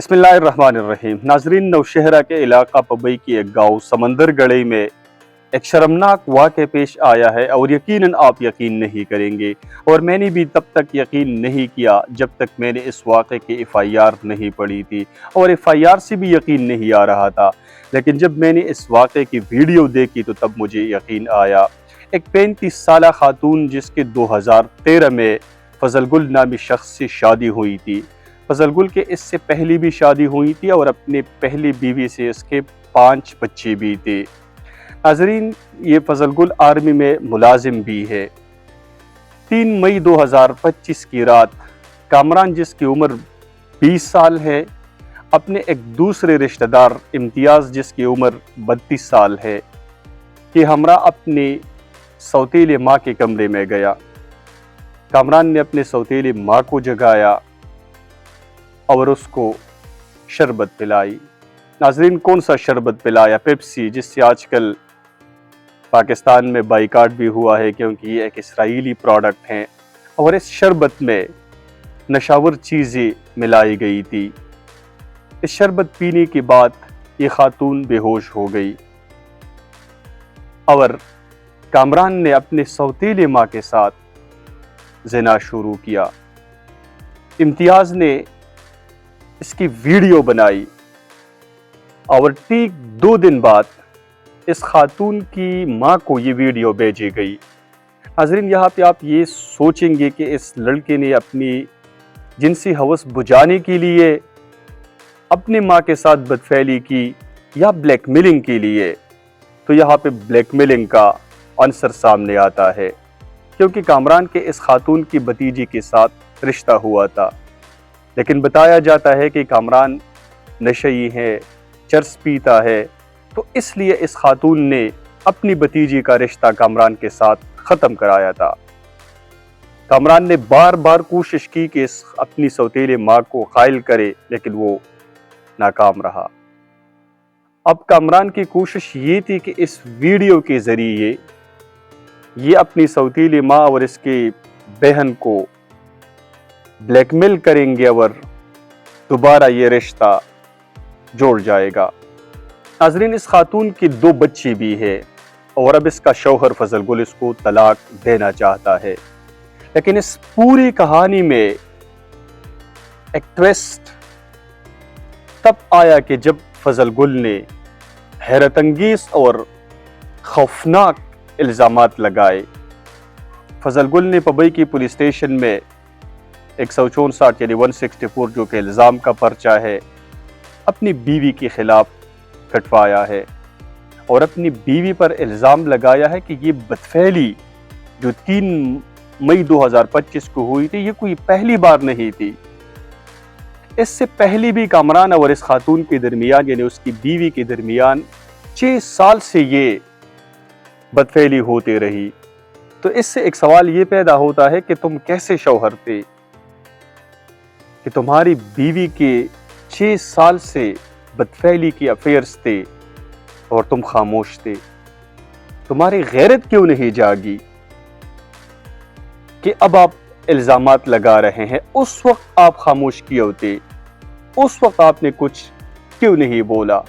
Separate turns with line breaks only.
بسم اللہ الرحمن الرحیم۔ ناظرین، نوشہرہ کے علاقہ پبئی کی ایک گاؤں سمندر گڑھی میں ایک شرمناک واقعہ پیش آیا ہے اور یقیناً آپ یقین نہیں کریں گے، اور میں نے بھی تب تک یقین نہیں کیا جب تک میں نے اس واقعے کی ایف آئی آر نہیں پڑھی تھی، اور ایف آئی آر سے بھی یقین نہیں آ رہا تھا، لیکن جب میں نے اس واقعے کی ویڈیو دیکھی تو تب مجھے یقین آیا۔ ایک 35 سالہ خاتون جس کے 2013 میں فضل گل نامی شخص سے شادی ہوئی تھی۔ فضل گل کے اس سے پہلی بھی شادی ہوئی تھی اور اپنے پہلی بیوی سے اس کے 5 بچے بھی تھے۔ ناظرین، یہ فضل گل آرمی میں ملازم بھی ہے۔ 3 مئی 2025 کی رات کامران، جس کی عمر 20 سال ہے، اپنے ایک دوسرے رشتہ دار امتیاز جس کی عمر 32 سال ہے کہ ہمراہ اپنی سوتیلی ماں کے کمرے میں گیا۔ کامران نے اپنے سوتیلی ماں کو جگایا اور اس کو شربت پلائی۔ ناظرین، کون سا شربت پلایا؟ پیپسی، جس سے آج کل پاکستان میں بائیکاٹ بھی ہوا ہے کیونکہ یہ ایک اسرائیلی پروڈکٹ ہیں، اور اس شربت میں نشاور چیزیں ملائی گئی تھی۔ اس شربت پینے کے بعد یہ خاتون بے ہوش ہو گئی اور کامران نے اپنے سوتیلی ماں کے ساتھ زنا شروع کیا۔ امتیاز نے اس کی ویڈیو بنائی اور ٹھیک 2 دن بعد اس خاتون کی ماں کو یہ ویڈیو بھیجی گئی۔ ناظرین، یہاں پہ آپ یہ سوچیں گے کہ اس لڑکے نے اپنی جنسی ہوس بجھانے کے لیے اپنی ماں کے ساتھ بدفعلی کی یا بلیک میلنگ کے لیے، تو یہاں پہ بلیک میلنگ کا عنصر سامنے آتا ہے، کیونکہ کامران کے اس خاتون کی بھتیجی کے ساتھ رشتہ ہوا تھا، لیکن بتایا جاتا ہے کہ کامران نشئی ہے، چرس پیتا ہے، تو اس لیے اس خاتون نے اپنی بھتیجی کا رشتہ کامران کے ساتھ ختم کرایا تھا۔ کامران نے بار بار کوشش کی کہ اپنی سوتیلی ماں کو قائل کرے، لیکن وہ ناکام رہا۔ اب کامران کی کوشش یہ تھی کہ اس ویڈیو کے ذریعے یہ اپنی سوتیلی ماں اور اس کی بہن کو بلیک میل کریں گے اور دوبارہ یہ رشتہ جوڑ جائے گا۔ ناظرین، اس خاتون کی 2 بچی بھی ہے اور اب اس کا شوہر فضل گل اس کو طلاق دینا چاہتا ہے، لیکن اس پوری کہانی میں ایک ٹویسٹ تب آیا کہ جب فضل گل نے حیرت انگیز اور خوفناک الزامات لگائے۔ فضل گل نے پبئی کی پولیس اسٹیشن میں 164 یعنی 164 جو کہ الزام کا پرچہ ہے، اپنی بیوی کے خلاف کٹوایا ہے اور اپنی بیوی پر الزام لگایا ہے کہ یہ بدفعلی جو 3 مئی 2025 کو ہوئی تھی، یہ کوئی پہلی بار نہیں تھی۔ اس سے پہلی بھی کامران اور اس خاتون کے درمیان یعنی اس کی بیوی کے درمیان 6 سال سے یہ بدفعلی ہوتی رہی۔ تو اس سے ایک سوال یہ پیدا ہوتا ہے کہ تم کیسے شوہر تھے کہ تمہاری بیوی کے 6 سال سے بدفعلی کی افیئرز تھے اور تم خاموش تھے؟ تمہاری غیرت کیوں نہیں جاگی کہ اب آپ الزامات لگا رہے ہیں؟ اس وقت آپ خاموش کیے ہوتے، اس وقت آپ نے کچھ کیوں نہیں بولا؟